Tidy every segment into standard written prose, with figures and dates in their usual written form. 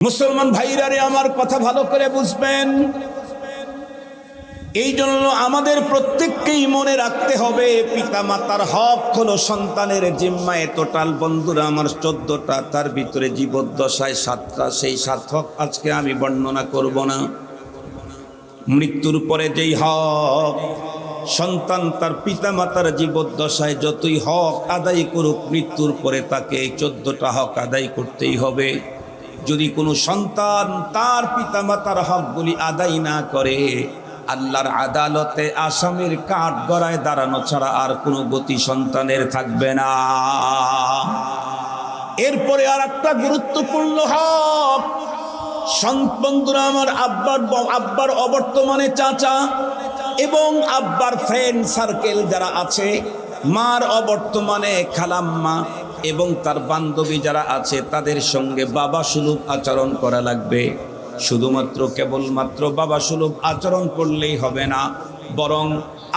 মুসলমান ভাইরা রে, আমার কথা ভালো করে বুঝবেন। এই জন্য আমাদের প্রত্যেককেই মনে রাখতে হবে, পিতা মাতার হক হলো সন্তানের জিম্মায়। টোটাল বন্ধুরা আমার 14টা, তার ভিতরে জীবদ্দশায় 7টা। সেই 7 হক আজকে আমি বর্ণনা করব না। মৃত্যুর পরে যেই হক সন্তান তার পিতা মাতার জীবদ্দশায় যতই হক আদায় করুক, মৃত্যুর পরে তাকে 14টা হক আদায় করতেই হবে। যদি কোনো সন্তান তার পিতা মাতার হকগুলি আদায় না করে, আল্লাহর আদালতে আসামির কাঠ গড়ায় দাঁড়ানো ছাড়া আর কোনো গতি সন্তানের থাকবে না। এরপরে আর একটা গুরুত্বপূর্ণ হক, বন্ধুরা আমার, আব্বার অবর্তমানে চাচা এবং আব্বার ফ্রেন্ড সার্কেল যারা আছে, মার অবর্তমানে খালাম্মা এবং তার বান্ধবী যারা আছে, তাদের সঙ্গে বাবা সুলভ আচরণ করা লাগবে। শুধুমাত্র কেবলমাত্র বাবা সুলভ আচরণ করলেই হবে না, বরং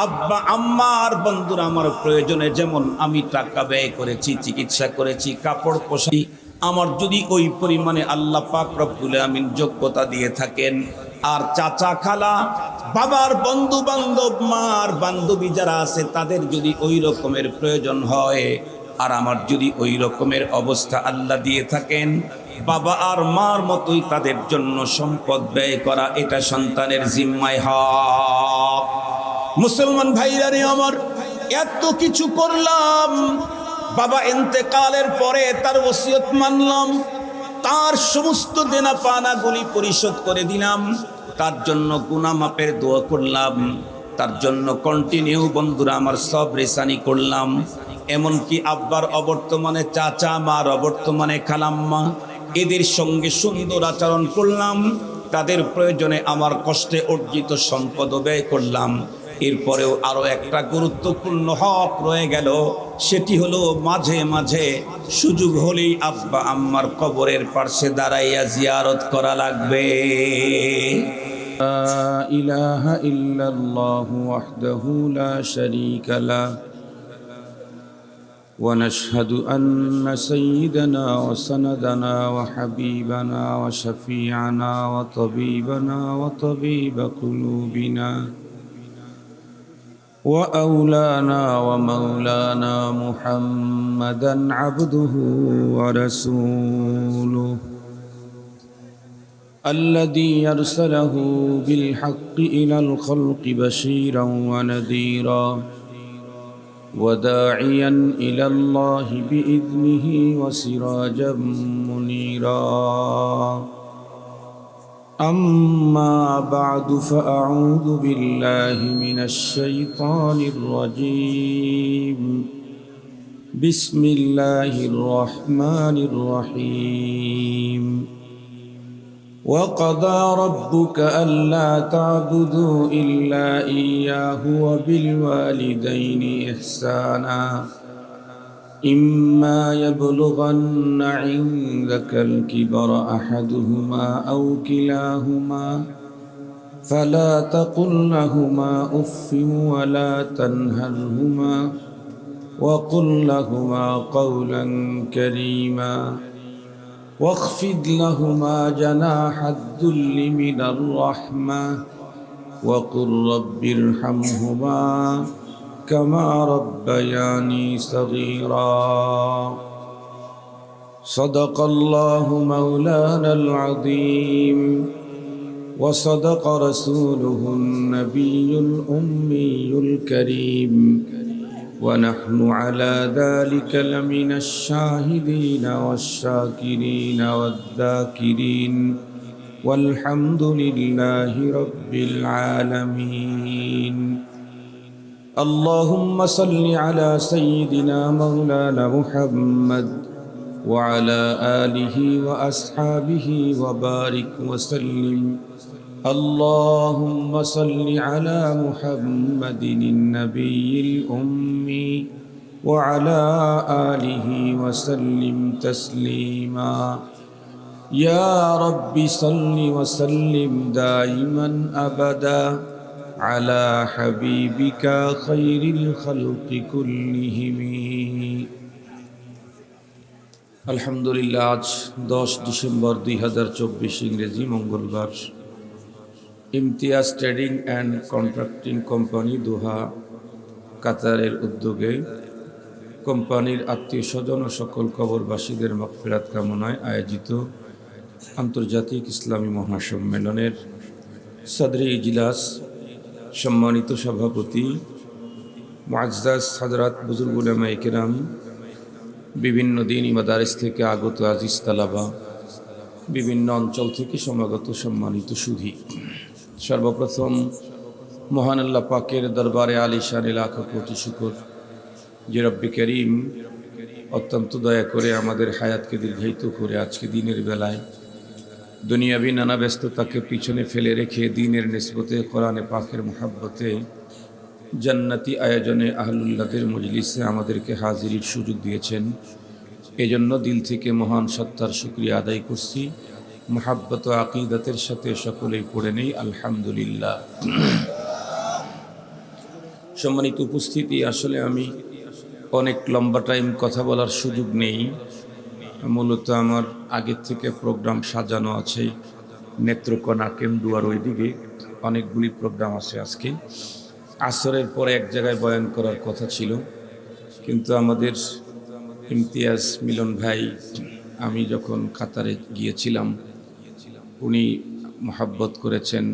আব্বা আম্মার বন্ধুরা আমার প্রয়োজনে, যেমন আমি টাকা ব্যয় করেছি, চিকিৎসা করেছি, কাপড় পোশাক, আমার যদি ওই পরিমাণে আল্লাহ পাক রব্বুল আমিন যোগ্যতা দিয়ে থাকেন, আর চাচা খালা বাবার বন্ধু বান্ধব মার বান্ধবী যারা আছে, তাদের যদি ওই রকমের প্রয়োজন হয়, আর আমার যদি ওই রকমের অবস্থা আল্লাহ দিয়ে থাকেন, বাবা আর মার মতোই তাদের জন্য সম্পদ ব্যয় করা, এটা সন্তানের জিম্মায় হক। মুসলমান ভাইরা রে আমার, এত কিছু করলাম, বাবা ইন্তেকালের পরে তার ওসিয়ত মানলাম, তার সমস্ত দেনা পানাগুলি পরিশোধ করে দিলাম, তার জন্য গুনাহ মাপের দোয়া করলাম, তার জন্য কন্টিনিউ বন্ধুরা আমার সব রেসানি করলাম। এমনকি আব্বার অবর্তমানে চাচা, মার অবর্তমানে খালাম্মা, এদের সঙ্গে সুন্দর আচরণ করলাম, তাদের প্রয়োজনে আমার কষ্টে অর্জিত সম্পদ ব্যয় করলাম। এরপরেও আরও একটা গুরুত্বপূর্ণ হক রয়ে গেল, সেটি হলো মাঝে মাঝে সুযোগ হলেই আব্বা আম্মার কবরের পাশে দাঁড়াইয়া জিয়ারত করা লাগবে। লা ইলাহা ইল্লাল্লাহু ওয়াহদাহু লা শারীকা লাহ ونشهد أن سيدنا وسندنا وحبيبنا وشفيعنا وطبيبنا وطبيب قلوبنا وأولانا ومولانا محمدا عبده ورسوله الذي أرسله بالحق إلى الخلق بشيرا ونذيرا وداعيا إلى الله بإذنه وسراجا منيرا. أما بعد، فأعوذ بالله من الشيطان الرجيم. بسم الله الرحمن الرحيم. وقضى ربك ألا تعبدوا إلا إياه وبالوالدين إحسانا إما يبلغن عندك الكبر أحدهما أو كلاهما فلا تقل لهما أف ولا تنهرهما وقل لهما قولا كريما واخفض لهما جناح الذل من الرحمة وقل رب ارحمهما كما ربياني صغيرا. صدق الله مولانا العظيم وصدق رسوله النبي الأمي الكريم ونحن على ذلك لمن الشاهدين والشاكرين والذاكرين والحمد لله رب العالمين. اللهم صل على سيدنا مولانا محمد وعلى آله وأصحابه وبارك وسلم. اللهم صل على محمد النبي الأمي وعلى آله وسلم تسليما. يا رب صل وسلم دائما أبدا على حبيبك خير الخلق كلهم. আলহামদুলিল্লাহ, আজ 10 ডিসেম্বর 2024 ইংরেজি মঙ্গলবার। Imtiaz trading and contracting company Doha কাতারের উদ্যোগে কোম্পানির আত্মীয় স্বজন ও সকল কবরবাসীদের মাগফিরাত কামনায় আয়োজিত আন্তর্জাতিক ইসলামী মহাসম্মেলনের সদরে ইজলাস সম্মানিত সভাপতি মুআজ্জাজ হযরত বুজুর্গ উলামায়ে কেরাম, বিভিন্ন দিন মাদারিস থেকে আগত আজিজ তালাবা, বিভিন্ন অঞ্চল থেকে সমাগত সম্মানিত সুধী, সর্বপ্রথম মহান আল্লাহ পাকের দরবারে আলিশান লাখ কোটি শুকর যে রব্বি করিম অত্যন্ত দয়া করে আমাদের হায়াতকে দীর্ঘায়িত করে আজকে দিনের বেলায় দুনিয়াবি নানা ব্যস্ততাকে পিছনে ফেলে রেখে দিনের নিসবতে কোরআনে পাকের মুহাব্বতে জান্নাতি আয়োজনে আহলুল্লাহদের মজলিসে আমাদেরকে হাজিরির সুযোগ দিয়েছেন। এজন্য দিল থেকে মহান সত্তার শুকরিয়া আদায় করছি। মুহাব্বত ও আকিদাতের সাথে সকলেই পড়ে নেই আলহামদুলিল্লাহ। সম্মানিত উপস্থিতি, আসলে আমি অনেক লম্বা টাইম কথা বলার সুযোগ নেই। মূলত আমার আগের থেকে প্রোগ্রাম সাজানো আছে, নেত্রকোনা কেন্দুয়ার ওইদিকে অনেকগুলি প্রোগ্রাম আছে। আজকে আসরের পরে এক জায়গায় বয়ান করার কথা ছিল, কিন্তু আমাদের ইমতিয়াজ মিলন ভাই, আমি যখন কাতারে গিয়েছিলাম, উনি মহাব্বত করেছেন,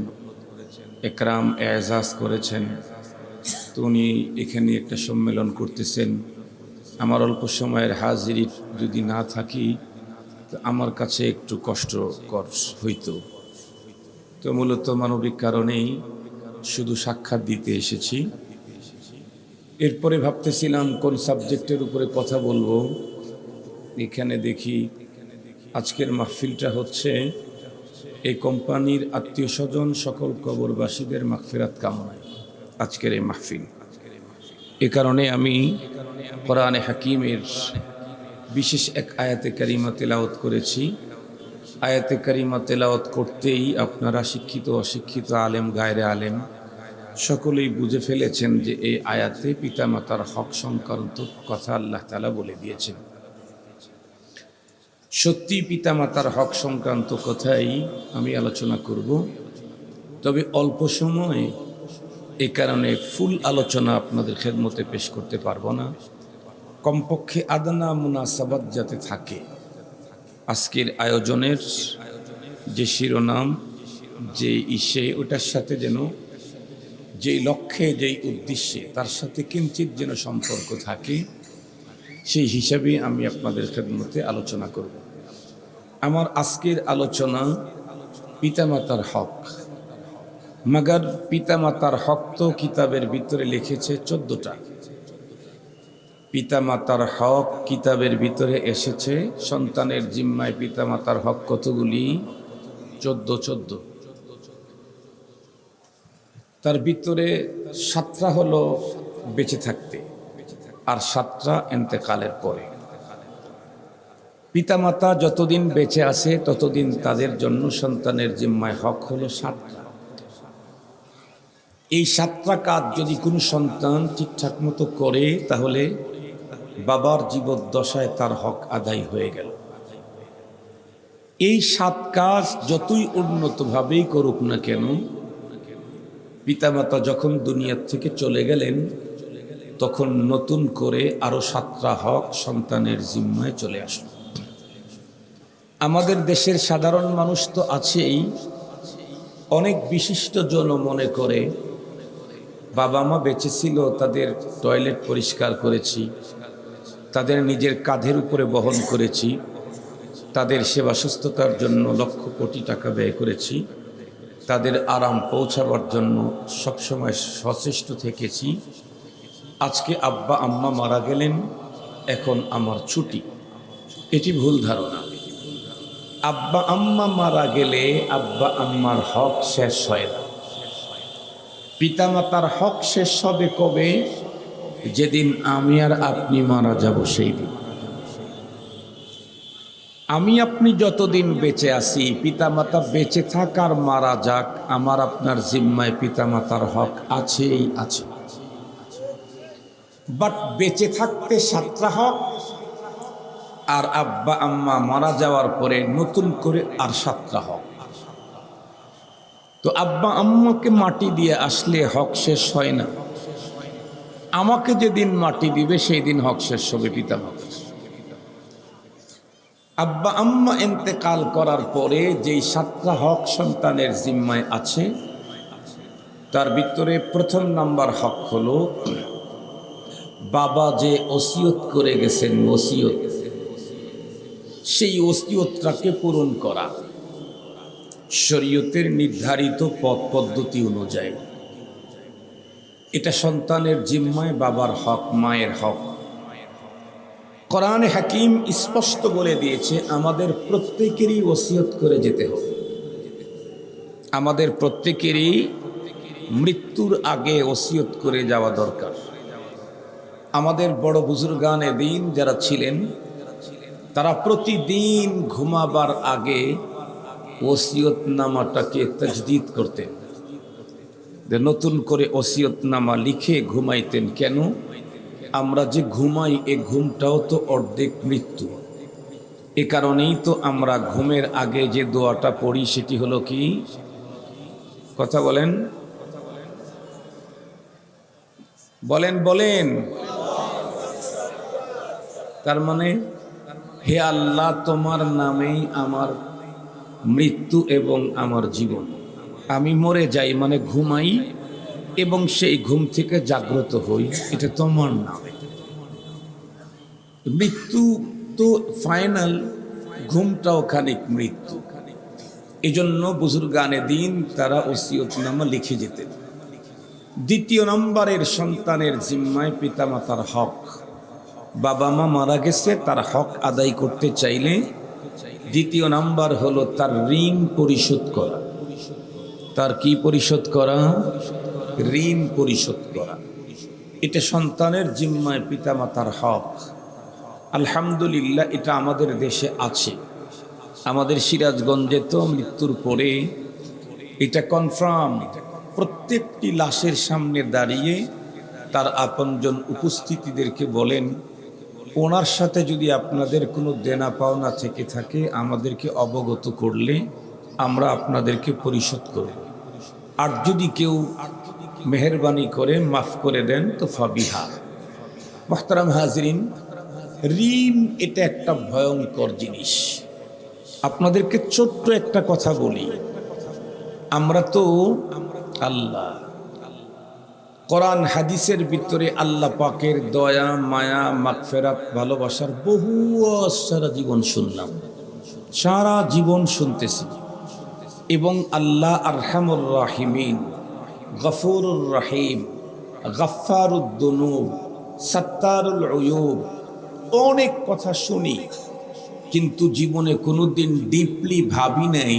একরাম এজাজ করেছেন, তো উনি এখানে একটা সম্মেলন করতেছেন। আমার অল্প সময়ের হাজিরি যদি না থাকি তো আমার কাছে একটু কষ্টকর হইতো। তো মূলত মানবিক কারণেই শুধু সাক্ষাৎ দিতে এসেছি। এরপরে ভাবতেছিলাম কোন সাবজেক্টের উপরে কথা বলবো। এখানে দেখি আজকের মাহফিলটা হচ্ছে এই কোম্পানির আত্মীয় স্বজন সকল কবরবাসীদের মাগফিরাত কামনায় আজকের এই মাহফিল। এ কারণে আমি কোরআনে হাকিমের বিশেষ এক আয়াতে কারিমা তেলাওয়াত করেছি। আয়াতে কারিমা তেলাওয়াত করতেই আপনারা শিক্ষিত অশিক্ষিত, আলেম গায়রে আলেম সকলেই বুঝে ফেলেছেন যে এই আয়াতে পিতামাতার হক সংক্রান্ত কথা আল্লাহ তাআলা বলে দিয়েছেন। সত্যি পিতামাতার হক সংক্রান্ত কথাই আমি আলোচনা করব, তবে অল্প সময়ে, এই কারণে ফুল আলোচনা আপনাদের খেদমতে পেশ করতে পারবো না। কমপক্ষে আদনা মুনাসাবাত যাতে থাকে। আজকের আয়োজনের যে শিরোনাম, যে ইসে, ওটার সাথে যেন, যেই লক্ষ্যে, যেই উদ্দেশ্যে, তার সাথে কিঞ্চিত যেন সম্পর্ক থাকে, সেই হিসাবে আমি আপনাদের খেদমতে আলোচনা করব। আমার আজকের আলোচনা পিতামাতার হক। মাগার পিতামাতার হক তো কিতাবের ভিতরে লিখেছে 14টা। পিতামাতার হক কিতাবের ভিতরে এসেছে, সন্তানের জিম্মায় পিতামাতার হক কতগুলি? 14। তার ভিতরে 7টা হলো বেঁচে থাকতে, আর 7টা ইন্তেকালের পরে। পিতামাতা যতদিন বেঁচে আছে ততদিন তাদের জন্য সন্তানের জিম্মায় হক হলো 7টা। এই 7টা কাজ যদি কোনো সন্তান ঠিকঠাক মতো করে, তাহলে বাবার জীবদ্দশায় তার হক আদায় হয়ে গেল। এই 7 কাজ যতই উন্নতভাবেই করুক না কেন, পিতামাতা যখন দুনিয়ার থেকে চলে গেলেন, তখন নতুন করে আরো 7টা হক সন্তানের জিম্মায় চলে আসলো। আমাদের দেশের সাধারণ মানুষ তো আছেই, অনেক বিশিষ্ট জন মনে করে বাবা মা বেঁচে ছিল, তাদের টয়লেট পরিষ্কার করেছি, তাদের নিজের কাঁধের উপরে বহন করেছি, তাদের সেবা সুস্থতার জন্য লক্ষ কোটি টাকা ব্যয় করেছি, তাদের আরাম পৌঁছাবার জন্য সবসময় সচেষ্ট থেকেছি। আজকে আব্বা আম্মা মারা গেলেন, এখন আমার ছুটি। এটি ভুল ধারণা। আব্বা আম্মা মারা গেলে আব্বা আম্মার হক শেষ হয় না। পিতামাতার হক শেষ হবে কবে? যেদিন আমি আর আপনি মারা যাব, সেই দিন। আমি আপনি যতদিন বেঁচে আছি, পিতামাতা বেঁচে থাক আর মারা যাক, আমার আপনার জিম্মায় পিতামাতার হক আছেই আছে। বাট বেঁচে থাকতে 7টা হক, আর আব্বা আম্মা মারা যাওয়ার পরে নতুন করে আর 7টা হক। তো আব্বা আম্মাকে মাটি দিয়ে আসলে হক শেষ হয় না, আমাকে যেদিন মাটি দিবে সেই দিন হক শেষ হবে পিতামাতার। আব্বা আম্মা ইন্তেকাল করার পরে যেই 7টা হক সন্তানের জিম্মায় আছে, তার ভিতরে প্রথম নাম্বার হক হলো বাবা যে ওসিয়ত করে গেছেন, ওসিয়ত, সেই ওসিয়তটাকে পূরণ করা শরীয়তের নির্ধারিত পথ পদ্ধতি অনুযায়ী। এটা সন্তানের জিম্মায় বাবার হক, মায়ের হক। কোরআনে হাকিম স্পষ্ট বলে দিয়েছে আমাদের প্রত্যেকেরই ওসিয়ত করে যেতে হবে। আমাদের প্রত্যেকেরই মৃত্যুর আগে ওসিয়ত করে যাওয়া দরকার। আমাদের বড় বুজুর্গানে দিন যারা ছিলেন তারা প্রতিদিন ঘুমাবার আগে ওসিয়তনামাটাকে তাজদীদ করতেন, নতুন করে ওসিয়তনামা লিখে ঘুমাইতেন। কেন? আমরা যে ঘুমাই এ ঘুমটাও তো অর্ধেক মৃত্যু। এ কারণেই তো আমরা ঘুমের আগে যে দোয়াটা পড়ি সেটি হলো কি? কথা বলেন, বলেন বলেন। তার মানে, হে আল্লাহ, তোমার নামেই আমার মৃত্যু এবং আমার জীবন। আমি মরে যাই মানে ঘুমাই এবং সেই ঘুম থেকে জাগ্রত হই, এটা তোমার নামে। মৃত্যু তো ফাইনাল, ঘুমটাও খানিক মৃত্যু। এই জন্য বুজুর্গানে দিন তারা ওসিয়তনামা লিখে যেতেন। দ্বিতীয় নম্বরের সন্তানের জিম্মায় পিতামাতার হক। বাবা মা মারা গেছে, তার হক আদায় করতে চাইলে দ্বিতীয় নাম্বার হলো তার ঋণ পরিশোধ করা। তার কি পরিশোধ করা? ঋণ পরিশোধ করা। এটা সন্তানের জিম্মায় পিতামাতার হক। আলহামদুলিল্লাহ এটা আমাদের দেশে আছে। আমাদের সিরাজগঞ্জে তো মৃত্যুর পরে এটা কনফার্ম, প্রত্যেকটি লাশের সামনে দাঁড়িয়ে তার আপনজন উপস্থিতিদেরকে বলেন, ওনার সাথে যদি আপনাদের কোনো দেনা পাওনা থেকে থাকে আমাদেরকে অবগত করলে আমরা আপনাদেরকে পরিশোধ করব। আর যদি কেউ মেহেরবানি করে মাফ করে দেন তো ফাবিহা। মুহতারাম হাজরিন, ঋণ এটা একটা ভয়ঙ্কর জিনিস। আপনাদেরকে ছোট্ট একটা কথা বলি, আমরা তো আল্লাহ কোরআন হাদিসের ভিতরে আল্লাহ পাকের দয়া, মায়া, মাগফিরাত, ভালোবাসার বহু সারা জীবন শুনলাম, সারা জীবন শুনতেছি। এবং আল্লাহ আরহামুর রাহিমিন, গফুরুর রহিম, গফফারুদ দুনুব, সাত্তারুল উয়ুব, অনেক কথা শুনি, কিন্তু জীবনে কোনোদিন ডিপলি ভাবি নাই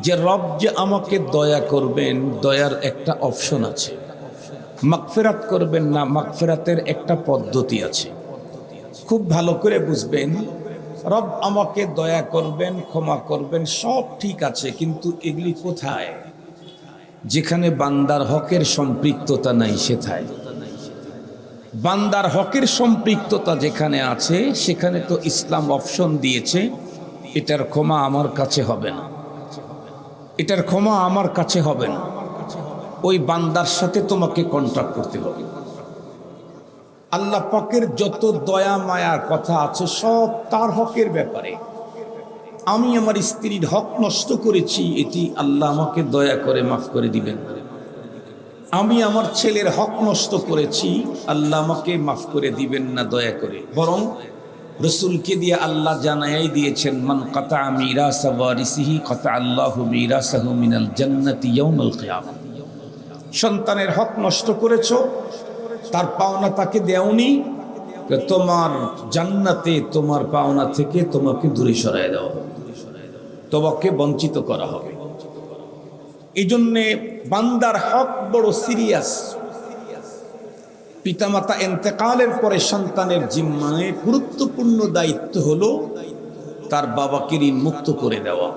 যে রব যে আমাকে দয়া করবেন, দয়ার একটা অপশন আছে। মাগফিরাত করবেন না, মাগফিরাতের একটা পদ্ধতি আছে। খুব ভালো করে বুঝবেন, রব আমাকে দয়া করবেন, ক্ষমা করবেন, সব ঠিক আছে, কিন্তু এগুলি কোথায়? যেখানে বান্দার হকের সম্পৃক্ততা নাই সেথায়। বান্দার হকের সম্পৃক্ততা যেখানে আছে সেখানে তো ইসলাম অপশন দিয়েছে, এটার ক্ষমা আমার কাছে হবে না, এটার ক্ষমা আমার কাছে হবে না, ওই বান্দার সাথে তোমাকে কন্ট্যাক্ট করতে হবে। আল্লাহ পাকের যত দয়া মায়ার কথা আছে সব তার হকের ব্যাপারে। আমি আমার স্ত্রীর হক নষ্ট করেছি, এটি আল্লাহ আমাকে দয়া করে মাফ করে দিবেন না। আমি আমার ছেলের হক নষ্ট করেছি, আল্লাহ আমাকে মাফ করে দিবেন না দয়া করে। বরং রসুলকে দিয়ে আল্লাহ জানাই দিয়েছেন, মান কাতা মিরাসা ওয়ারিসিহি কাতা আল্লাহু মিরাসাহু মিনাল জান্নাতি ইয়াউমাল কিয়ামা। সন্তানের হক নষ্ট করেছ, তার পাওনা তাকে দেওনি, তোমার জান্নাতে তোমার পাওনা থেকে তোমাকে দূরে সরায় দেওয়া হবে, তোমাকে বঞ্চিত করা হবে। এই জন্যে বান্দার হক বড় সিরিয়াস। পিতামাতা ইন্তেকালের পরে সন্তানের জিম্মায় গুরুত্বপূর্ণ দায়িত্ব হলো তার বাবাকে ঋণ মুক্ত করে দেওয়া,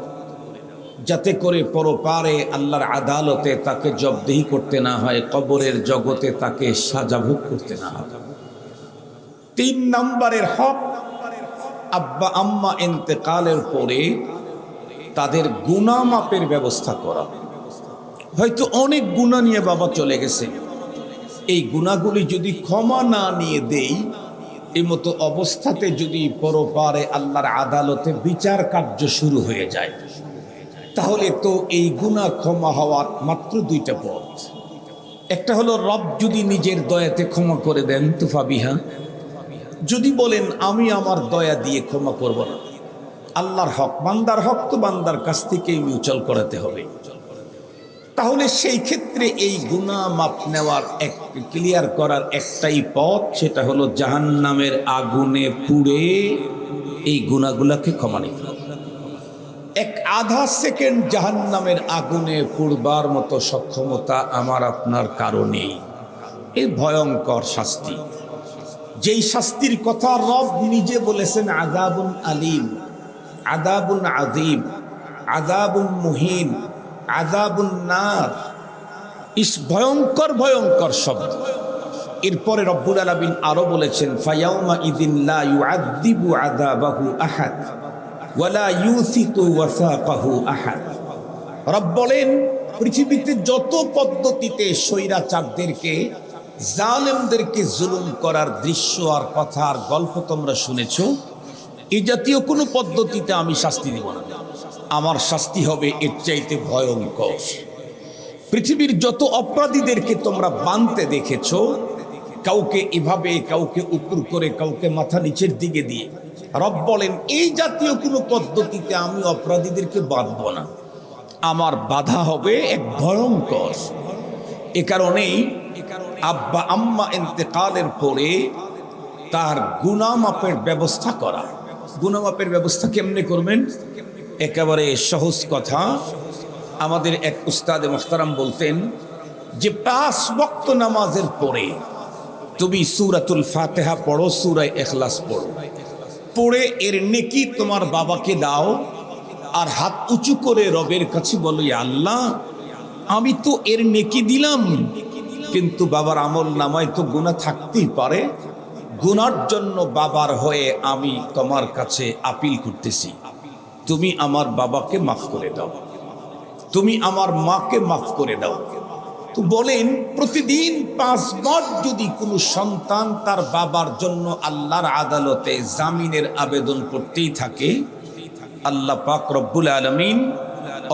যাতে করে পরপারে আল্লাহর আদালতে তাকে জবাবদিহি করতে না হয়, কবরের জগতে তাকে সাজা ভোগ করতে না হয়। 3 নম্বরের হক আব্বা আম্মা ইন্তেকালের পরে তাদের গুনাহ মাপের ব্যবস্থা করা। হয়তো অনেক গুনাহ নিয়ে বাবা চলে গেছে, এই গুনাহগুলি যদি ক্ষমা না নিয়ে দেই, এই মতো অবস্থাতে যদি পরপারে আল্লাহর আদালতে বিচার কার্য শুরু হয়ে যায়, তাহলে তো এই গুনাহ ক্ষমা হওয়ার মাত্র দুইটা পথ। একটা হলো রব যদি নিজের দয়াতে ক্ষমা করে দেন তুফা বিহা, যদি বলেন আমি আমার দয়া দিয়ে ক্ষমা করব না, আল্লাহর হক, বান্দার হক তো বান্দার কাছ থেকেই মিউচুয়াল করাতে হবে, তাহলে সেই ক্ষেত্রে এই গুনাহ মাপ নেওয়ার ক্লিয়ার করার একটাই পথ, সেটা হলো জাহান্নামের আগুনে পুড়ে এই গুনাহগুলোকে ক্ষমা নিতে হবে। এক আধা সেকেন্ড জাহান্নামের আগুনে পুড়বার মতো সক্ষমতা আমার আপনার কারণেই। এই ভয়ঙ্কর শাস্তি, যেই শাস্তির কথা রব নিজে বলেছেন, আযাবুন আলীম, আযাবুন আযীম, আযাবুন মুহিন, আযাবুন নার। ভয়ঙ্কর ভয়ঙ্কর শব্দ। এরপরে রব্বুল আলামিন আরো বলেছেন, ফায়াউমা ইযিন লা ইউআযযিবু আযাবাহু আহাদ ওয়ালা ইউসিকু ওয়াসাকাহু আহাদ। রব বলেন, পৃথিবীতে যত পদ্ধতিতে স্বৈরাচারদেরকে, জালেমদেরকে জুলুম করার দৃশ্য আর কথা আর গল্প তোমরা শুনেছো, এই জাতীয় কোনো পদ্ধতিতে আমি শাস্তি দিব না। আমার শাস্তি হবে এর চাইতে ভয়ঙ্কর। পৃথিবীর যত অপরাধীদেরকে তোমরা বানতে দেখেছো, কাউকে এভাবে, কাউকে উপর করে, কাউকে মাথা নিচের দিকে দিয়ে, রব বলেন এই জাতীয় কোনো পদ্ধতিতে আমি অপরাধীদেরকে বাঁধব না, আমার বাধা হবে এক ভয়ঙ্কর। এ কারণেই আব্বা আম্মা ইন্তেকালের পরে তার গুনাহ মাপের ব্যবস্থা করা। গুনাহ মাপের ব্যবস্থা কেমনে করবেন? একেবারে সহজ কথা। আমাদের এক উস্তাদে মুহতারাম বলতেন যে 5 ওয়াক্ত নামাজের পরে তুমি সূরাতুল ফাতিহা পড়ো, সূরা ইখলাস পড়ো, পড়ে এর নেকি তোমার বাবাকে দাও, আর হাত উঁচু করে রবের কাছে বলো, ইয়া আল্লাহ, আমি তো এর নেকি দিলাম, কিন্তু বাবার আমল নামায় তো গুনাহ থাকতেই পারে, গুনার জন্য বাবার হয়ে আমি তোমার কাছে আপিল করতেছি, তুমি আমার বাবাকে মাফ করে দাও, তুমি আমার মাকে মাফ করে দাও। তো বলেন, প্রতিদিন 5 বার যদি কোনো সন্তান তার বাবার জন্য আল্লাহর আদালতে জামিনের আবেদন করতেই থাকে, আল্লাহ পাক রব্বুল আলামিন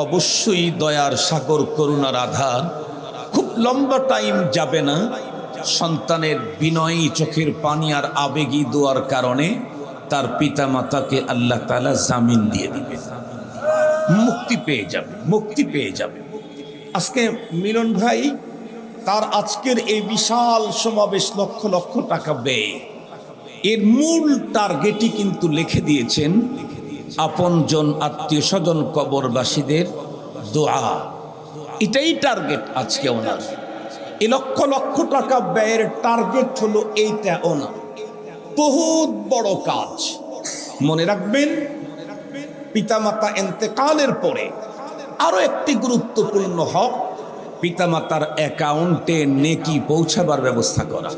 অবশ্যই দয়ার সাগর, করুণার আধার, খুব লম্বা টাইম যাবে না, সন্তানের বিনয়ী চোখের পানি আর আবেগী দোয়ার কারণে তার পিতা মাতাকে আল্লাহ তাআলা জামিন দিয়ে দিবেন, মুক্তি পেয়ে যাবে, মুক্তি পেয়ে যাবে। আজকে মিলন ভাই তার আজকের এই বিশাল সমাবেশ, লক্ষ লক্ষ টাকা ব্যয়, এর মূল টার্গেটই কিন্তু লিখে দিয়েছেন, আপনজন আত্মীয় স্বজন কবরবাসীদের দোয়া। এটাই টার্গেট আজকে ওনার। এই লক্ষ লক্ষ টাকা ব্যয়ের টার্গেট হলো এইটা ওনার। বহুত বড় কাজ। মনে রাখবেন, পিতামাতা ইন্তেকালের পরে আরো একটি গুরুত্বপূর্ণ হক, পিতামাতার অ্যাকাউন্টে নেকি পৌঁছাবার ব্যবস্থা করা।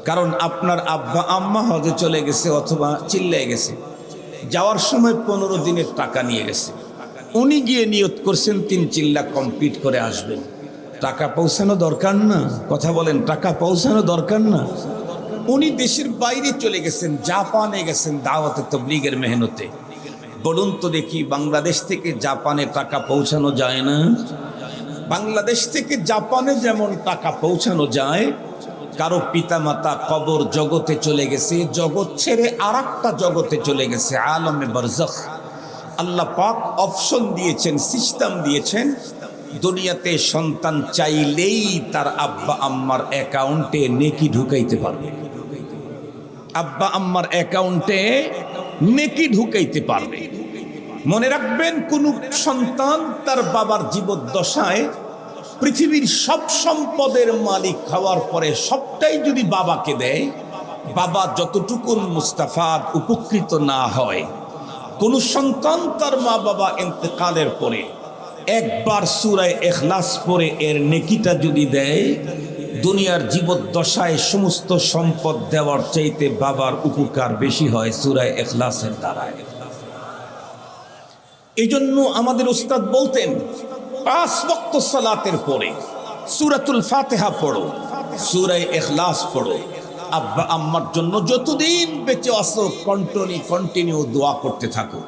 কারণ আপনার আব্বা আম্মা হজে চলে গেছে অথবা চিল্লায় গেছে, যাওয়ার সময় 15 দিনের টাকা নিয়ে গেছে, উনি গিয়ে নিয়ত করছেন 3 চিল্লা কমপ্লিট করে আসবেন, টাকা পৌঁছানো দরকার না? কথা বলেন, টাকা পৌঁছানো দরকার না? উনি দেশের বাইরে চলে গেছেন, জাপানে গেছেন দাওয়াতে তাবলীগের মেহনতে। বলুন তো দেখি, বাংলাদেশ থেকে জাপানে টাকা পৌঁছানো যায় না? বাংলাদেশ থেকে জাপানে যেমন টাকা পৌঁছানো যায়, কারো পিতামাতা কবর জগতে চলে গেছে, জগৎ ছেড়ে আরেকটা জগতে চলে গেছে, আলমে বারজাখ। আল্লাহ পাক অপশন দিয়েছেন, সিস্টেম দিয়েছেন, দুনিয়াতে সন্তান চাইলেই তার আব্বা আম্মার অ্যাকাউন্টে নেকি ঢুকাইতে পারবে। আব্বা আম্মার অ্যাকাউন্টে নেকি ঢুকাইতে পারবে। মনে রাখবেন, কোন সন্তান তার বাবার জীবদ্দশায় পৃথিবীর সব সম্পদের মালিক হওয়ার পরে সবটাই যদি বাবাকে দেয়, বাবা যতটুকু মুস্তাফাদ উপকৃত না হয়, কোন সন্তান তার মা বাবা ইন্তেকালের পরে একবার সূরা ইখলাস পড়ে এর নেকিটা যদি দেয়, দুনিয়ার জীবদ্দশায় সমস্ত সম্পদ দেওয়ার চাইতে বাবার উপকার বেশি হয় সূরা ইখলাসের দ্বারায়। এই জন্য আমাদের উস্তাদ বলতেন 5 ওয়াক্ত সালাতের পরে সূরাতুল ফাতিহা পড়ো, সূরা ইখলাস পড়ো। আব্বা আম্মার জন্য যতদিন বেঁচে আসো কন্টিনিউ দোয়া করতে থাকো।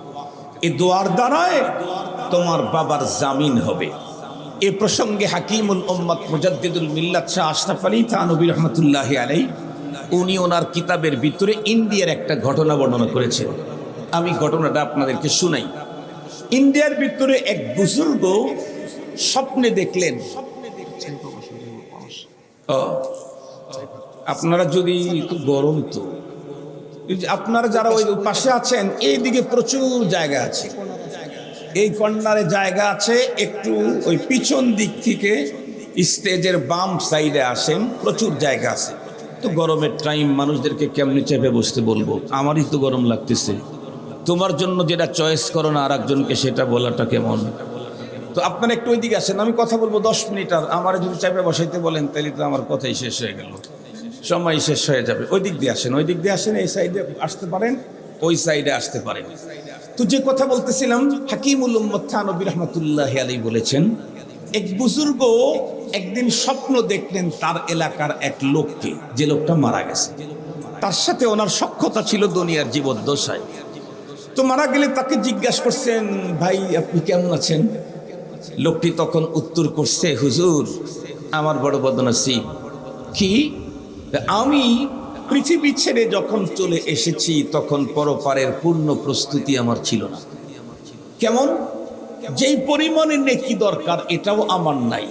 এই দোয়ার দ্বারায় তোমার বাবার জামিন হবে। এ প্রসঙ্গে হাকিমুল উম্মাত মুজাদ্দিদুল মিল্লাত শাহ আশরাফ আলী থানভী রহমাতুল্লাহি আলাইহি উনি ওনার কিতাবের ভিতরে ইন্ডিয়ার একটা ঘটনা বর্ণনা করেছেন। আমি ঘটনাটা আপনাদেরকে শুনাই। ইন্ডিয়ার ভিতরে এক বুজুর্গ স্বপ্নে দেখলেন, আপনারা যদি একটু গরম তো আপনারা যারা ওই পাশে আছেন এইদিকে প্রচুর জায়গা আছে, এই কর্নারে জায়গা আছে, একটু ওই পিছন দিক থেকে স্টেজের বাম সাইডে আসেন, প্রচুর জায়গা আছে। তো গরমের টাইম মানুষদেরকে কেমনি চেপে বসতে বলবো, আমারই তো গরম লাগতেছে, তোমার জন্য যেটা চয়েস করো না আর একজনকে সেটা বলাটা কেমন। তো আপনারা একটু ওইদিকে আসেন, আমি কথা বলবো 10 মিনিট, আর আমার যদি চেপে বসাইতে বলেন তাহলে তো আমার কথাই শেষ হয়ে গেল, সময় শেষ হয়ে যাবে। ওই দিক দিয়ে আসেন, ওই দিক দিয়ে আসেন, এই সাইডে আসতে পারেন, ওই সাইডে আসতে পারেন। তো যে কথা বলতেছিলাম, হাকিমুল উম্মাত থানভী রাহমাতুল্লাহি আলাইহি বলেছেন এক বুজুর্গ একদিন স্বপ্ন দেখলেন তার এলাকার এক লোককে, যে লোকটা মারা গেছে, তার সাথে ওনার সখ্যতা ছিল দুনিয়ার জীবদ্দশায়। তো মারা গেলে তাকে জিজ্ঞাসা করছেন, ভাই আপনি কেমন আছেন? লোকটি তখন উত্তর করছে, হুজুর আমার বড় বদনসিব, কি আমি পৃথিবী ছেড়ে যখন চলে এসেছি তখন পরপারের পূর্ণ প্রস্তুতি আমার ছিল না। কেমন? যেই পরিমাণে নেকি দরকার এটাও আমার নাই,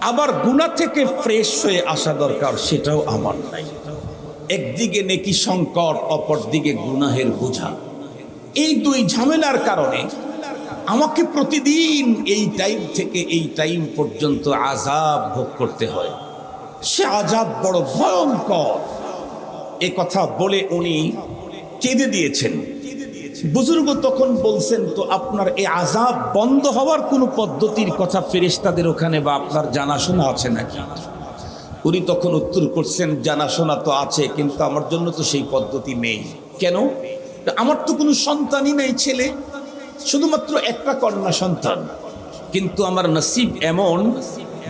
আবার গুনাহ থেকে ফ্রেশ হয়ে আসা দরকার সেটাও আমার নাই। একদিকে নেকি সংকট, অপর দিকে গুনাহের বোঝা। এই দুই ঝামেলার কারণে আমাকে প্রতিদিন এই টাইম থেকে এই টাইম পর্যন্ত আযাব ভোগ করতে হয়। সে আযাব বড় ভয়ঙ্কর। এ কথা বলে উনি কেঁদে দিয়েছেন। বুজুর্গ তখন বলছেন, তো আপনার এই আযাব বন্ধ হওয়ার কোনো পদ্ধতির কথা ফেরেশতাদের ওখানে বা আপনার জানাশোনা আছে নাকি? উনি তখন উত্তর করছেন, জানাশোনা তো আছে, কিন্তু আমার জন্য তো সেই পদ্ধতি নেই। কেন? আমার তো কোনো সন্তানই নেই, ছেলে, শুধুমাত্র একটা কন্যা সন্তান। কিন্তু আমার নসিব এমন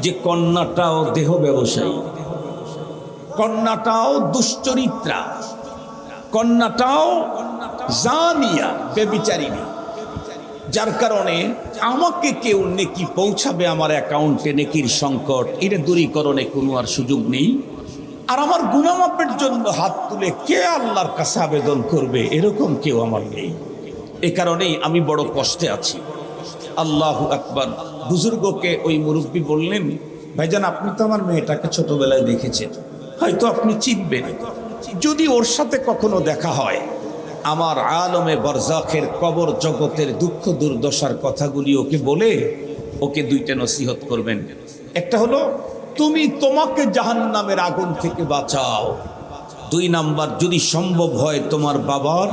যে কন্যাটাও দেহ ব্যবসায়ী, কন্যাটাও দুশ্চরিত্রা, কন্যাটাও জানিয়া বেবিচারিণী। যার কারণে আমাকে কেউ নেকি পৌঁছাবে আমার অ্যাকাউন্টে, নেকির সংকট এটা দূরীকরণে কোনো আর সুযোগ নেই। আর আমার গুনাহ মাপের জন্য হাত তুলে কে আল্লাহর কাছে আবেদন করবে, এরকম কেউ আমার নেই। এ কারণেই আমি বড় কষ্টে আছি। আল্লাহু আকবার। বুজুর্গকে ওই মুরব্বী বললেন, ভাইজান আপনি তো আমার মেয়েটাকে ছোটবেলায় দেখেছেন, হয়তো আপনি চিনবেন, যদি ওর সাথে কখনো দেখা হয় আমার আলমে বরজাখের কবর জগতের দুঃখ দুর্দশার কথাগুলি ওকে বলে ওকে 2টা নসিহত করবেন। একটা হলো, তুমি তোমাকে জাহান্নামের আগুন থেকে বাঁচাও। 2 নাম্বার, যদি সম্ভব হয় তোমার বাবার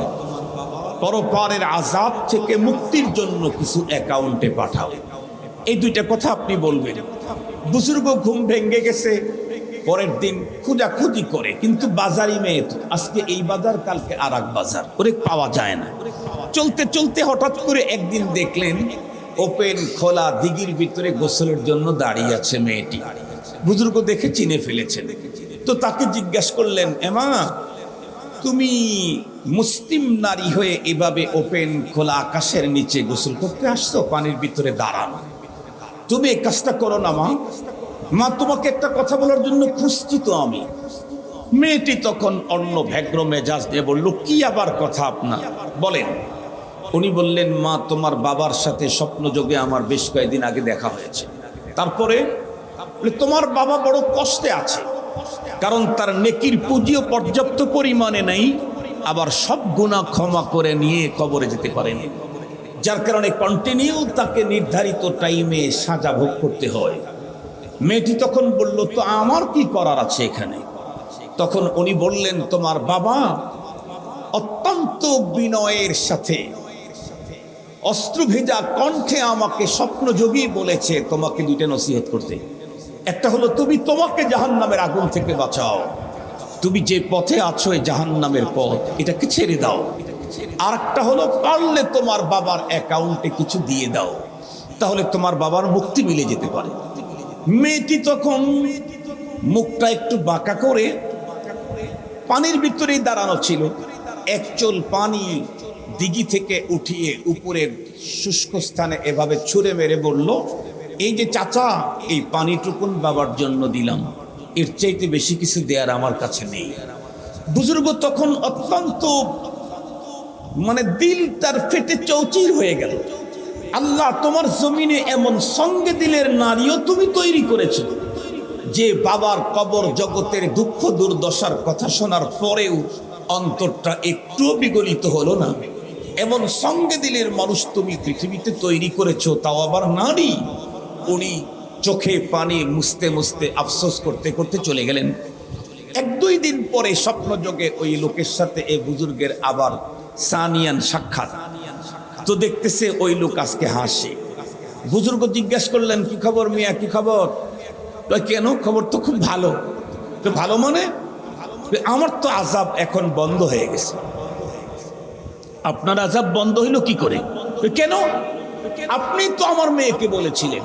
পরপারের আযাব থেকে মুক্তির জন্য কিছু অ্যাকাউন্টে পাঠাও। এই 2টা কথা আপনি বলবেন। বুজুর্গ ঘুম ভেঙে গেছে, পরের দিন খোঁজাখুঁজি করে, কিন্তু বাজারই মেয়ে তো, আজকে এই বাজার কালকে আর এক বাজার, ওরে পাওয়া যায় না। চলতে চলতে হঠাৎ করে একদিন দেখলেন ওপেন খোলা দিঘির ভিতরে গোসলের জন্য দাঁড়িয়ে আছে মেয়েটি। বুজুর্গ দেখে চিনে ফেলেছেন। তো তাকে জিজ্ঞাসা করলেন, এমা তুমি মুসলিম নারী হয়ে এভাবে ওপেন খোলা আকাশের নিচে গোসল করতে আসছো, পানির ভিতরে দাঁড়ানো, তুমি এই কাজটা করো না মা। মা তোমাকে একটা কথা বলার জন্য খুঁজছি তো আমি। মেয়েটি তখন অন্য ভ্যাগ্র মেজাজ দিয়ে বলল, কি আবার কথা আপনার, বলেন। উনি বললেন, মা তোমার বাবার সাথে স্বপ্নযোগে আমার বেশ কয়েকদিন আগে দেখা হয়েছে। তারপরে তোমার বাবা বড় কষ্টে আছে, কারণ তার নেকির পুঁজিও পর্যাপ্ত পরিমাণে নেই, আবার সব গুনাহ ক্ষমা করে নিয়ে কবরে যেতে পারেনি, যার কারণে কন্টিনিউ তাকে নির্ধারিত টাইমে সাজা ভোগ করতে হয়। মেয়েটি তখন বলল, তো আমার কি করার আছে এখানে? তখন উনি বললেন, তোমার বাবা অত্যন্ত বিনয়ের সাথে অস্ত্র ভেজা কণ্ঠে আমাকে স্বপ্নযোগী বলেছে তোমাকে 2টা নসিহত করতে। একটা হলো তুমি তোমাকে জাহান্নামের আগুন থেকে বাঁচাও, তুমি যে পথে আছো এই জাহান্নামের পথ, এটাকে ছেড়ে দাও। আর একটা হলো পারলে তোমার বাবার অ্যাকাউন্টে কিছু দিয়ে দাও, তাহলে তোমার বাবার মুক্তি মিলে যেতে পারে। মেয়েটি তখন মুখটা একটু বাঁকা করে পানির ভিতরেই দাঁড়ানো ছিল। এক চোল পানি দিঘি থেকে উঠিয়ে উপরের শুষ্ক স্থানে এভাবে ছুঁড়ে মেরে বলল, এই যে চাচা, এই পানিটুকুন বাবার জন্য দিলাম, এর চাইতে বেশি কিছু দেয়ার আমার কাছে নেই। বুজুর্গ তখন অত্যন্ত দিল তার ফেটে চৌচির হয়ে গেল। আল্লাহ, তোমার জমিনে এমন সঙ্গে দিলের নারীও তুমি তৈরি করেছো যে বাবার কবর জগতের দুঃখ দুর্দশার কথা শোনার পরেও অন্তরটা একটুও বিগলিত হলো না। এমন সঙ্গে দিলের মানুষ তুমি পৃথিবীতে তৈরি করেছো, তাও আবার নারী। উনি চোখে পানি মুছতে মুছতে আফসোস করতে করতে চলে গেলেন। 1-2 দিন পরে স্বপ্নযোগে ওই লোকের সাথে এই বুজুর্গের আবার সানিয়ান সাক্ষাৎ। তো দেখতেছে ওই লোক আজকে হাসে। বুজুর্গ জিজ্ঞাসা করলেন, কি খবর মিয়া, কি খবর? কেন? খবর তো খুব ভালো। তো ভালো মানে? আমার তো আযাব এখন বন্ধ হয়ে গেছে। আপনার আযাব বন্ধ হইল কি করে? কেন? আপনি তো আমার মেয়েকে বলেছিলেন,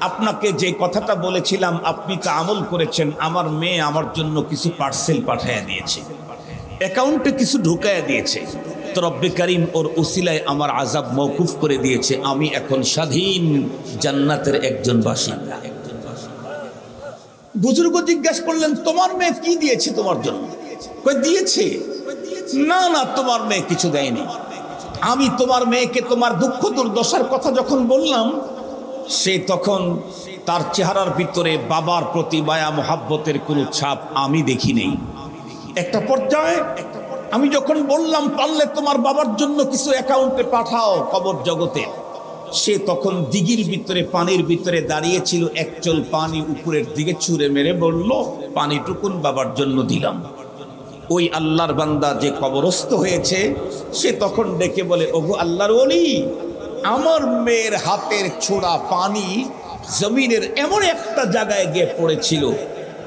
আপনাকে যে কথাটা বলেছিলাম আপনি তা আমল করেছেন। আমার মেয়ে আমার জন্য কিছু পার্সেল পাঠিয়ে দিয়েছে, অ্যাকাউন্টে কিছু ঢুকাইয়া দিয়েছে। তো রব্বে কারীম ওর উসিলায় আমার আযাব মওকুফ করে দিয়েছে। আমি এখন স্বাধীন জান্নাতের একজন বাসিন্দা। বুজুর্গ জিজ্ঞাসা করলেন, তোমার মেয়ে কি দিয়েছে তোমার জন্য? কই দিয়েছে? না না, তোমার মেয়ে কিছু দেয়নি। আমি তোমার মেয়েকে তোমার দুঃখ দুর্দশার কথা যখন বললাম, সে তখন তার চেহারার ভিতরে বাবার প্রতি মায়া মোহাব্বতের কোনো ছাপ আমি দেখি নেই। একটা পর্যায়ে আমি যখন বললাম, পারলে তোমার বাবার জন্য কিছু অ্যাকাউন্টে পাঠাও কবর জগতে, সে তখন দিঘির ভিতরে পানির ভিতরে দাঁড়িয়েছিল। এক চোল পানি উপরের দিকে ছুঁড়ে মেরে বলল, পানিটুকুন বাবার জন্য দিলাম। ওই আল্লাহর বান্দা যে কবরস্থ হয়েছে, সে তখন ডেকে বলে, ওগো আল্লাহর ওলি, আমার মেয়ের হাতের ছোড়া পানি জমিনের এমন একটা জায়গায় গিয়ে পড়েছিল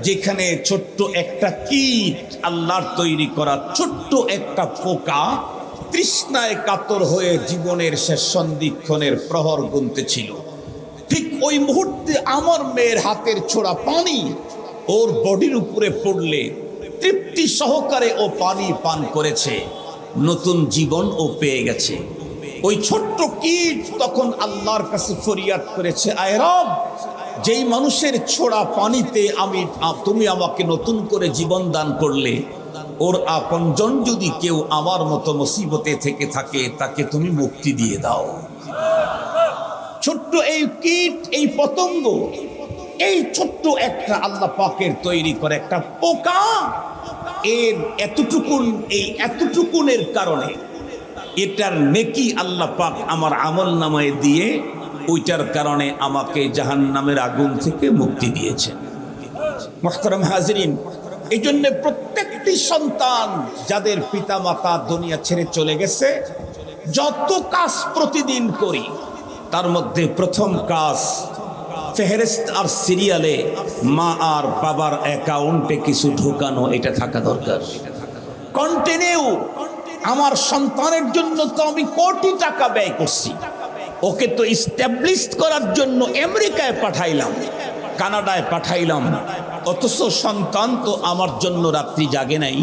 যেখানে ছোট্ট একটা কীট, আল্লাহর তৈরি করা ছোট্ট একটা পোকা তৃষ্ণায় কাতর হয়ে জীবনের শেষ সন্ধিক্ষণের প্রহর গুনতেছিল। ঠিক ওই মুহূর্তে আমার মেয়ের হাতের ছোড়া পানি ওর বডির উপরে পড়লে তৃপ্তি সহকারে ও পানি পান করেছে, নতুন জীবন ও পেয়ে গেছে। ওই ছোট্ট কীট তখন আল্লাহর কাছে ফরিয়াদ করেছে, আয় রব, যেই মানুষের ছোড়া পানিতে তুমি আমাকে নতুন করে জীবন দান করলে, ওর আপনজন যদি কেউ আমার মতো মুসিবতে থেকে থাকে, তাকে তুমি মুক্তি দিয়ে দাও। ছোট্ট এই কীট, এই পতঙ্গ, এই ছোট্ট একটা আল্লাহ পাকের তৈরি করে একটা পোকা, এর এতটুকুনের কারণে এটার নেকি আল্লাহ পাক আমার আমল নামায় দিয়ে ওইটার কারণে আমাকে জাহান্নামের আগুন থেকে মুক্তি দিয়েছেন। মুহতারাম হাজিরিন, এই জন্য প্রত্যেকটি সন্তান যাদের পিতা মাতা দুনিয়া ছেড়ে চলে গেছে, যত কাজ প্রতিদিন করি তার মধ্যে প্রথম কাজ ফেহরিস্ত আর সিরিয়ালে মা আর বাবার অ্যাকাউন্টে কিছু ঢোকানো, এটা থাকা দরকার। কন্টিনিউ আমার সন্তানের জন্য তো আমি কোটি টাকা ব্যয় করছি, ওকে তো ইস্টাবলিশ করার জন্য আমেরিকায় পাঠাইলাম, কানাডায় পাঠাইলাম, অথচ সন্তান তো আমার জন্য রাত্রি জাগে নাই।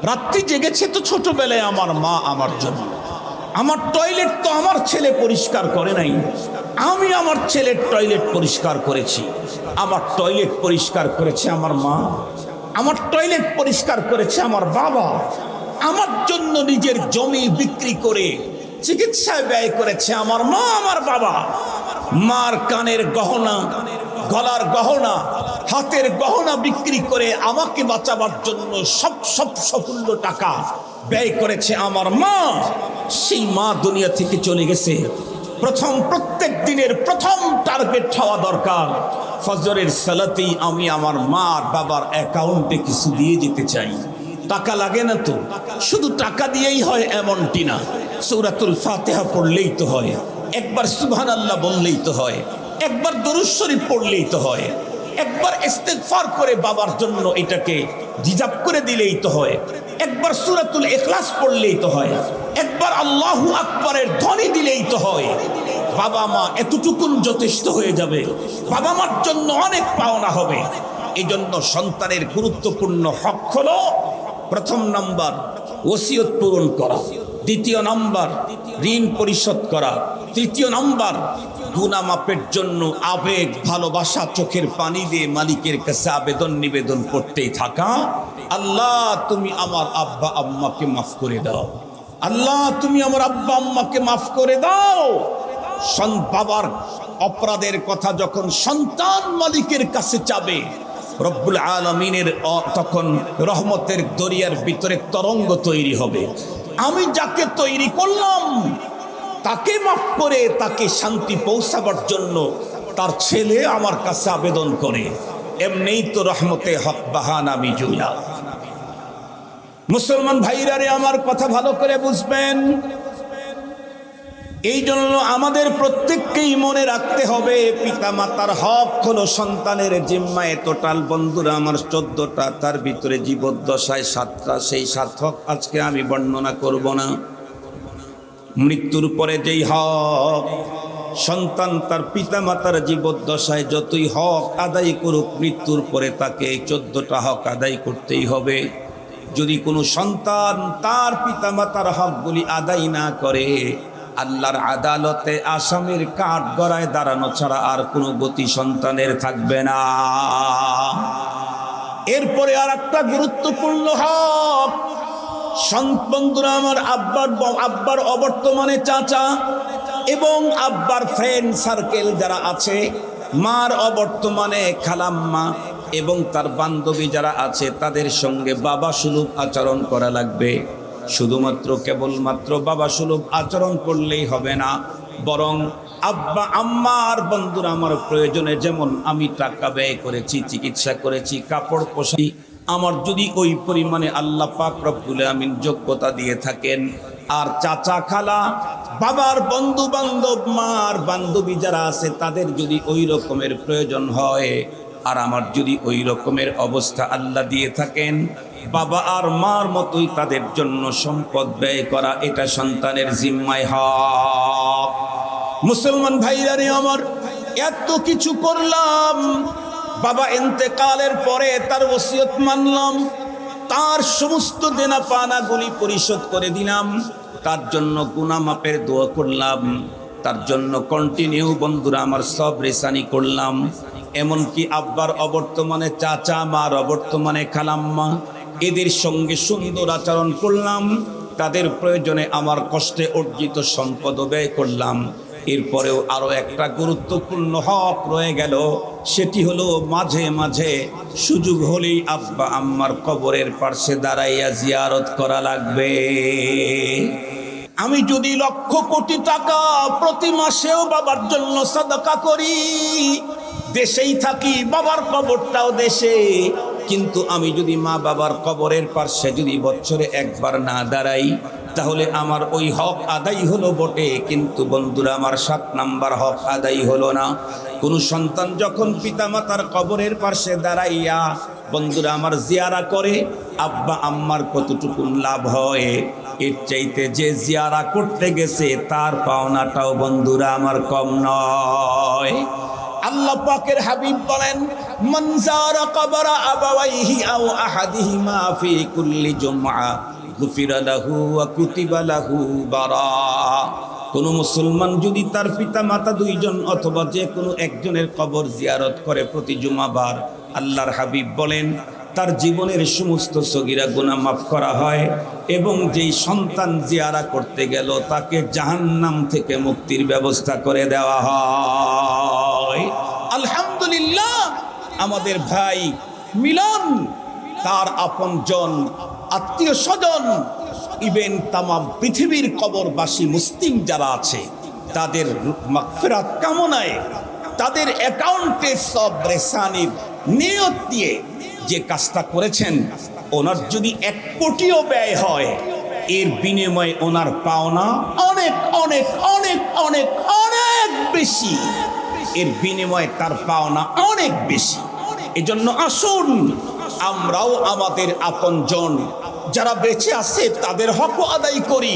রাত্রি জেগেছে তো ছোটবেলায় আমার মা আমার জন্য। আমার টয়লেট তো আমার ছেলে পরিষ্কার করে নাই, আমি আমার ছেলের টয়লেট পরিষ্কার করেছি। আমার টয়লেট পরিষ্কার করেছে আমার মা, আমার টয়লেট পরিষ্কার করেছে আমার বাবা। আমার জন্য নিজের জমি বিক্রি করে চিকিৎসায় ব্যয় করেছে আমার মা, আমার বাবা। মার কানের গহনা, গলার গহনা, হাতের গহনা বিক্রি করে আমাকে বাঁচাবার জন্য সব সফল টাকা ব্যয় করেছে আমার মা। সেই মা দুনিয়া থেকে চলে গেছে। প্রত্যেক দিনের প্রথম টার্গেট হওয়া দরকার, ফজরের সালাতেই আমি আমার মা আর বাবার অ্যাকাউন্টে কিছু দিয়ে যেতে চাই। টাকা লাগে না তো, শুধু টাকা দিয়েই হয় এমনটি না। সূরাতুল ফাতিহা পড়লেই তো হয়, একবার সুবহানাল্লাহ বললেই তো হয়, একবার দরুদ শরীফ পড়লেই তো হয়, একবার ইস্তেগফার করে বাবার জন্য এটাকে রিজার্ভ করে দিলেই তো হয়, একবার সূরাতুল ইখলাস পড়লেই তো হয়, একবার আল্লাহু আকবারের ধ্বনি দিলেই তো হয়। বাবা মা এতটুকুন যথেষ্ট হয়ে যাবে, বাবা মার জন্য অনেক পাওনা হবে। এই জন্য সন্তানের গুরুত্বপূর্ণ হক হলো প্রথম নাম্বার ওসিয়ত পূরণ করা, দ্বিতীয় নাম্বার ঋণ পরিশোধ করা, তৃতীয় নাম্বার গুনাহ মাপের জন্য আবেগ ভালোবাসা চোখের পানি দিয়ে মালিকের কাছে আবেদন নিবেদন করতেই থাকা। আল্লাহ তুমি আমার আব্বা আম্মাকে মাফ করে দাও, আল্লাহ তুমি আমার আব্বা আম্মাকে মাফ করে দাও। বাবার অপরাধের কথা যখন সন্তান মালিকের কাছে চাবে, রব্বুল আলামিনের তখন রহমতের দরিয়ার ভিতরে তরঙ্গ তৈরি হবে। আমি যাকে তৈরি করলাম তাকে মাফ করে তাকে শান্তি পৌঁছাবার জন্য তার ছেলে আমার কাছে আবেদন করে, এমনিই তো রহমতে হক বাহান আমি জুয়া। মুসলমান ভাইরা রে, আমার কথা ভালো করে বুঝবেন। এই জন্য আমাদের প্রত্যেককেই মনে রাখতে হবে, পিতা মাতার হক হলো সন্তানের জিম্মায় টোটাল। বন্ধুরা আমার 14টা, তার ভিতরে জীবদ্দশায় 7টা। সেই 7 হক আজকে আমি বর্ণনা করব না। মৃত্যুর পরে যেই হক সন্তান তার পিতা মাতার জীবদ্দশায় যতই হক আদায় করুক, মৃত্যুর পরে তাকে এই 14টা হক আদায় করতেই হবে। যদি কোনো সন্তান তার পিতা মাতার হকগুলি আদায় না করে, আল্লাহর আদালতে আসামির কাঠ গড়ায় দাঁড়ানো ছাড়া আর কোনো গতি সন্তানের থাকবে না। এরপরে আর একটা গুরুত্বপূর্ণ হক, বন্ধুরা আমার, আব্বার অবর্তমানে চাচা এবং আব্বার ফ্রেন্ড সার্কেল যারা আছে, মার অবর্তমানে খালাম্মা এবং তার বান্ধবী যারা আছে, তাদের সঙ্গে বাবা সুলভ আচরণ করা লাগবে। শুধুমাত্র কেবলমাত্র বাবা সুলভ আচরণ করলেই হবে না, বরং আব্বা আম্মার বন্ধুরা আমার প্রয়োজনে, যেমন আমি টাকা ব্যয় করেছি, চিকিৎসা করেছি, কাপড় পোশাক, আমার যদি ওই পরিমাণে আল্লাহ পাক রব্বুল আমিন যোগ্যতা দিয়ে থাকেন, আর চাচা খালা বাবার বন্ধু বান্ধব মার বান্ধবী যারা আছে তাদের যদি ওই রকমের প্রয়োজন হয়, আর আমার যদি ওই রকমের অবস্থা আল্লাহ দিয়ে থাকেন, বাবা আর মার মতোই তাদের জন্য সম্পদ ব্যয় করা, এটা সন্তানের জিম্মায় হক। মুসলমান ভাইরা রে আমার, এত কিছু করলাম, বাবা ইন্তেকালের পরে তার ওসিয়ত মানলাম, তার সমস্ত দেনা পানাগুলি পরিশোধ করে দিলাম, তার জন্য গুনাহ মাপের দোয়া করলাম, তার জন্য কন্টিনিউ বন্ধুরা আমার সব রেসানি করলাম। এমনকি আব্বার অবর্তমানে চাচা, মার অবর্তমানে খালাম্মা, এদের সঙ্গে সুন্দর আচরণ করলাম, তাদের প্রয়োজনে আমার কষ্টে অর্জিত সম্পদ ব্যয় করলাম। এরপরেও আরো একটা গুরুত্বপূর্ণ হক রয়ে গেল, সেটি হলো মাঝে মাঝে সুযোগ হলেই আব্বা আম্মার কবরের পাশে দাঁড়াইয়া জিয়ারত করা লাগবে। আমি যদি লক্ষ কোটি টাকা প্রতি মাসেও বাবার জন্য সাদাকা করি, দেশেই থাকি, বাবার কবরটাও দেশে, কিন্তু আমি যদি মা বাবার কবরের পাশে যদি বছরে একবার না দাঁড়াই, তাহলে আমার ওই হক আদায় হলো বটে, কিন্তু বন্ধুরা আমার 7 নাম্বার হক আদায় হলো না। কোন সন্তান যখন পিতামাতার কবরের পাশে দাঁড়াইয়া বন্ধুরা আমার জিয়ারা করে, আব্বা আম্মার কতটুকু লাভ হয়, এর চাইতে যে জিয়ারা করতে গেছে তার পাওনাটাও বন্ধুরা আমার কম নয়। আল্লাহ পাকের হাবিব বলেন, মান যারা কবরা আবাওয়াইহি আও আহাদিহিমা ফি কুল্লি জুমআ গুফিরা লাহু ওয়া কুতিবা লাহু বারা। কোন মুসলমান যদি তার পিতা মাতা দুইজন অথবা যে কোনো একজনের কবর জিয়ারত করে প্রতি জুমাবার, আল্লাহর হাবিব বলেন তার জীবনের সমস্ত সগীরা গুনাহ মাফ করা হয়, এবং যেই সন্তান জিয়ারা করতে গেল তাকে জাহান্নাম থেকে মুক্তির ব্যবস্থা করে দেওয়া হয়। আলহামদুলিল্লাহ, আমাদের ভাই মিলন, তার আপনজন, আত্মীয় স্বজন, ইভেন তামাম পৃথিবীর কবরবাসী মুসলিম যারা আছে, তাদের মাগফিরাত কামনায় তাদের অ্যাকাউন্টে সব রেসানির নিয়ত দিয়ে যে কাজটা করেছেন, ওনার যদি 1 কোটিও ব্যয় হয়, এর বিনিময়ে ওনার পাওনা অনেক অনেক অনেক অনেক অনেক বেশি, এর বিনিময়ে তার পাওনা অনেক বেশি। এজন্য আসুন আমরাও আমাদের আপনজন যারা বেঁচে আছে তাদের হক আদায় করি,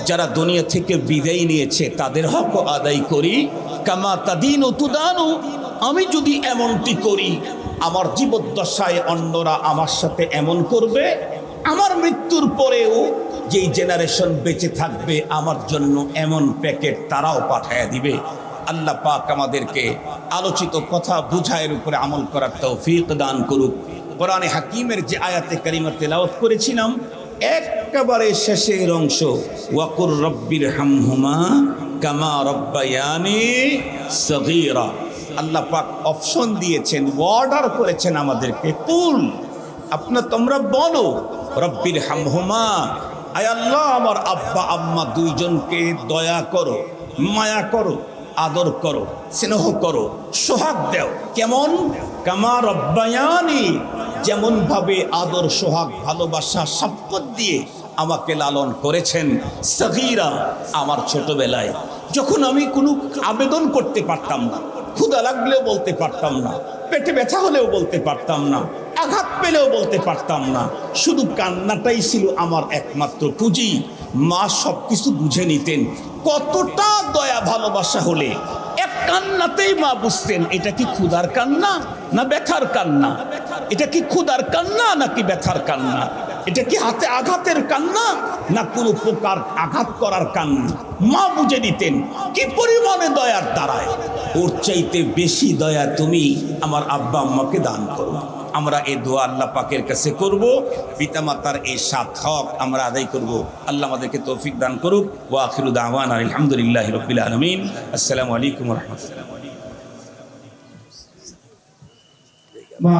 যারা দুনিয়া থেকে বিদায় নিয়েছে তাদের হক আদায় করি। কামা তাদিনু তুদানু, আমি যদি এমনটি করি আমার জীবদ্দশায় অন্যরা আমার সাথে এমন করবে, আমার মৃত্যুর পরেও যেই জেনারেশন বেঁচে থাকবে আমার জন্য এমন প্যাকেট তারাও পাঠায়া দিবে। আল্লাহ পাক আমাদেরকে আলোচিত কথা বুঝায়ের উপরে আমল করার তৌফিক দান করুক। কোরআনে হাকিমের যে আয়াতে কারিমা তেলাওয়াত করেছিলাম একেবারে শেষের অংশ, ওয়াকুর রব্বির হামহুমা কামা রব্বায়ানি সগীরা। আল্লাহ পাক অপশন দিয়েছেন, অর্ডার করেছেন আমাদেরকে, কুল তোমরা বলো রব্বির হামহুমা, আয় আল্লাহ আমার আব্বা আম্মা দুইজনকে দয়া করো, মায়া করো, আদর করো, স্নেহ করো, সোহাগ দাও। কেমন? কামা রব্বায়ানি, যেমন ভাবে আদর সোহাগ ভালোবাসা শফকত দিয়ে আমাকে লালন করেছেন, সগীরা আমার ছোটবেলায়, যখন আমি কোনো আবেদন করতে পারতাম না, ক্ষুধা লাগলেও বলতে পারতাম না, পেটে ব্যথা হলেও বলতে পারতাম না, আঘাত পেলেও বলতে পারতাম না, শুধু কান্নাটাই ছিল আমার একমাত্র পুঁজি। মা সব কিছু বুঝে নিতেন। কতটা দয়া ভালোবাসা হলে এক কান্নাতেই মা বুঝতেন এটা কি ক্ষুধার কান্না না ব্যথার কান্না, এটা কি ক্ষুধার কান্না নাকি ব্যথার কান্না, এটা কি হাতে আঘাতের কান্না না কোনো প্রকার আঘাত করার কান্না। মা বুঝে নিতেন কি পরিমাণে দয়ার দ্বারায়। ওর চাইতে বেশি দয়া তুমি আমার আব্বা আম্মাকে দান করো। আমরা এই দোয়া আল্লাহ পাকের কাছে করব, পিতামাতার এই 7 হক আমরা আদায় করব। আল্লাহ আমাদেরকে তৌফিক দান করুক। ওয়া আখিরু দাওয়ানা আলহামদুলিল্লাহি রাব্বিল আলামিন। আসসালামু আলাইকুম ওয়া রাহমাতুল্লাহ।